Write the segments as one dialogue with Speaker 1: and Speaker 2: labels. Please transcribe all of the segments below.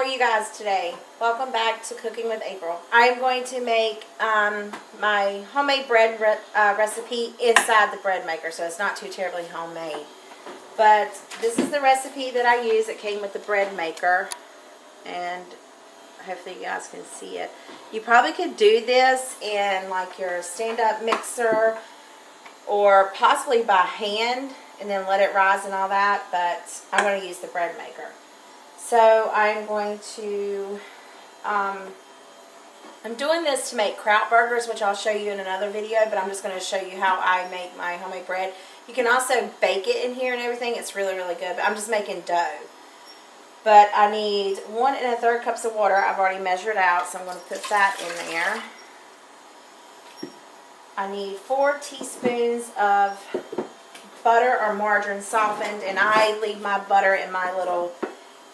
Speaker 1: are you guys today? Welcome back to Cooking with April. I am going to make my homemade bread recipe inside the bread maker, so it's not too terribly homemade. But this is the recipe that I use. It came with the bread maker, and hopefully you guys can see it. You probably could do this in like your stand-up mixer or possibly by hand and then let it rise and all that, but I'm going to use the bread maker. So I'm going to, I'm doing this to make kraut burgers, which I'll show you in another video, but I'm just going to show you how I make my homemade bread. You can also bake it in here and everything. It's really, really good, but I'm just making dough. But I need 1 1/3 cups of water. I've already measured out, so I'm going to put that in there. I need 4 teaspoons of butter or margarine softened, and I leave my butter in my little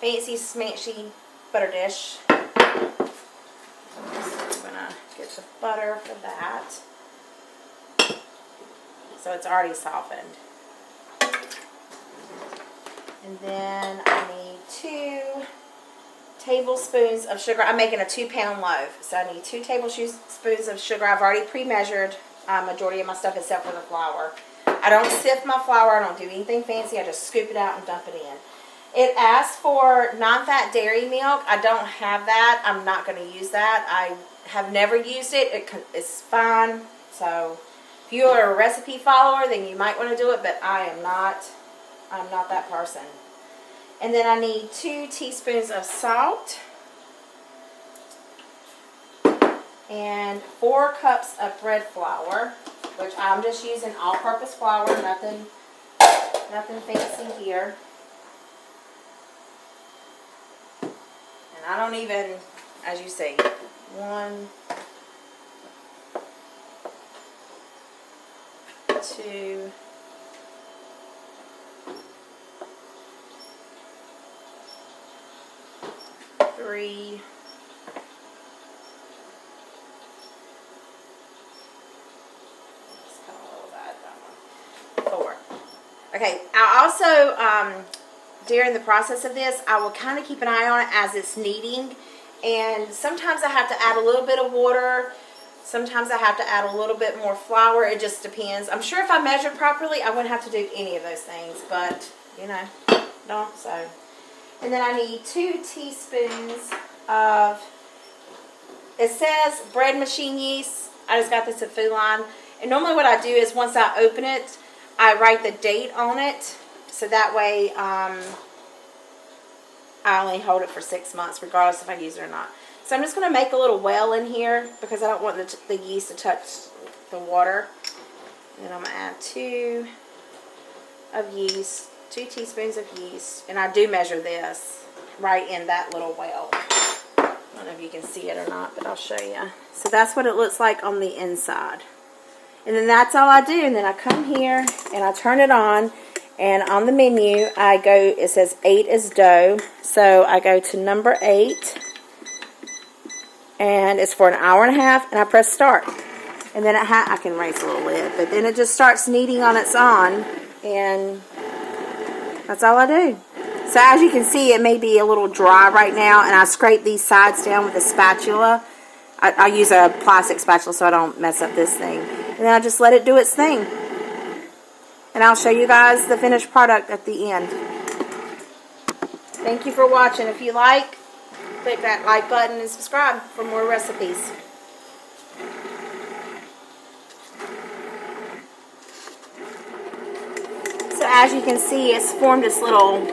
Speaker 1: fancy smashy butter dish. I'm going to get the butter for that. So it's already softened. And then I need 2 tablespoons of sugar. I'm making a 2-pound loaf, so I need 2 tablespoons of sugar. I've already pre-measured majority of my stuff except for the flour. I don't sift my flour. I don't do anything fancy. I just scoop it out and dump it in. It asks for non-fat dairy milk. I don't have that. I'm not going to use that. I have never used it. It's fine. So if you are a recipe follower, then you might want to do it, but I am not. I'm not that person. And then I need 2 teaspoons of salt and 4 cups of bread flour, which I'm just using all-purpose flour, nothing fancy here. And I don't even, as you see, 1, 2, 3, 4. Okay, I also, during the process of this, I will kind of keep an eye on it as it's kneading. And sometimes I have to add a little bit of water. Sometimes I have to add a little bit more flour. It just depends. I'm sure if I measured properly, I wouldn't have to do any of those things. But, you know, don't. So. And then I need 2 teaspoons of, it says bread machine yeast. I just got this at Food Line. And normally what I do is once I open it, I write the date on it. So that way I only hold it for 6 months regardless if I use it or not. So I'm just going to make a little well in here because I don't want the yeast to touch the water. And then I'm going to add 2 teaspoons of yeast. And I do measure this right in that little well. I don't know if you can see it or not, but I'll show you. So that's what it looks like on the inside. And then that's all I do. And then I come here and I turn it on. And on the menu, I go, it says 8 is dough. So I go to number 8. And it's for 1.5 hours. And I press start. And then I can raise a little lid. But then it just starts kneading on its own. And that's all I do. So as you can see, it may be a little dry right now. And I scrape these sides down with a spatula. I use a plastic spatula so I don't mess up this thing. And then I just let it do its thing. And I'll show you guys the finished product at the end. Thank you for watching. If you like, click that like button and subscribe for more recipes. So as you can see, it's formed this little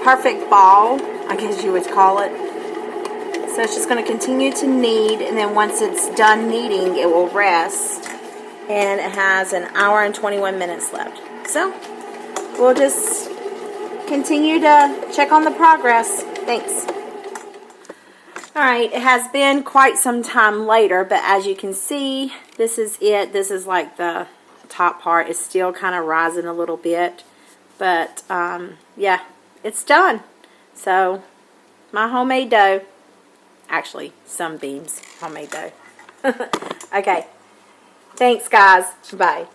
Speaker 1: perfect ball, I guess you would call it. So it's just going to continue to knead, and then once it's done kneading, it will rest. And it has 1 hour and 21 minutes left. So we'll just continue to check on the progress. Thanks. Alright, it has been quite some time later, but as you can see, this is it. This is like the top part. It's still kind of rising a little bit. But, yeah, it's done. So, my homemade dough. Actually, Sunbeam's homemade dough. Okay. Thanks, guys. Bye.